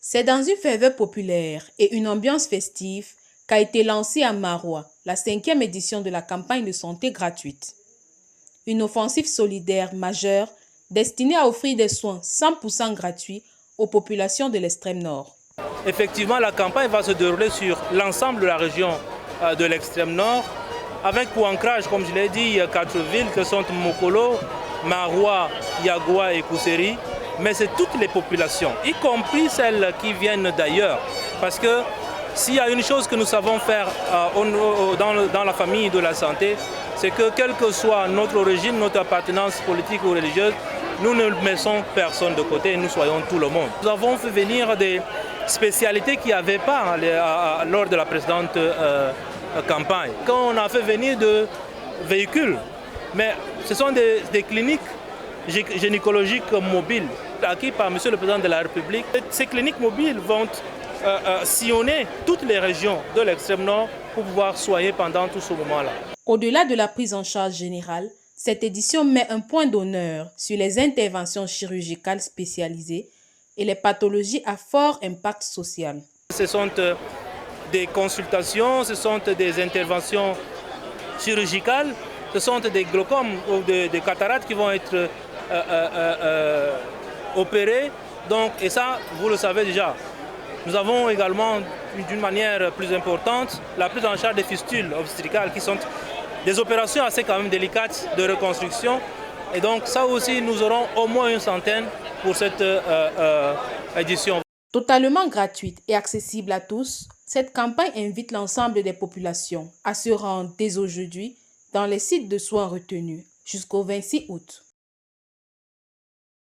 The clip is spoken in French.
C'est dans une ferveur populaire et une ambiance festive qu'a été lancée à Maroua la 5e édition de la campagne de santé gratuite. Une offensive solidaire majeure destinée à offrir des soins 100% gratuits aux populations de l'extrême nord. Effectivement, la campagne va se dérouler sur l'ensemble de la région de l'extrême nord, avec pour ancrage, comme je l'ai dit, 4 villes que sont Mokolo, Maroua, Yagoua et Kousséri. Mais c'est toutes les populations, y compris celles qui viennent d'ailleurs. Parce que s'il y a une chose que nous savons faire dans la famille de la santé, c'est que quelle que soit notre origine, notre appartenance politique ou religieuse, nous ne mettons personne de côté, nous soyons tout le monde. Nous avons fait venir des spécialités qu'il n'y avait pas lors de la précédente campagne. Quand on a fait venir de véhicules, mais ce sont des cliniques gynécologiques mobiles acquis par M. le Président de la République. Ces cliniques mobiles vont sillonner toutes les régions de l'extrême nord pour pouvoir soigner pendant tout ce moment-là. Au-delà de la prise en charge générale, cette édition met un point d'honneur sur les interventions chirurgicales spécialisées et les pathologies à fort impact social. Ce sont des consultations, ce sont des interventions chirurgicales, ce sont des glaucomes ou des cataractes qui vont être opérés. Donc, et ça, vous le savez déjà. Nous avons également, d'une manière plus importante, la prise en charge des fistules obstétricales qui sont des opérations assez quand même délicates de reconstruction. Et donc ça aussi, nous aurons au moins une centaine pour cette édition. Totalement gratuite et accessible à tous, cette campagne invite l'ensemble des populations à se rendre dès aujourd'hui dans les sites de soins retenus jusqu'au 26 août.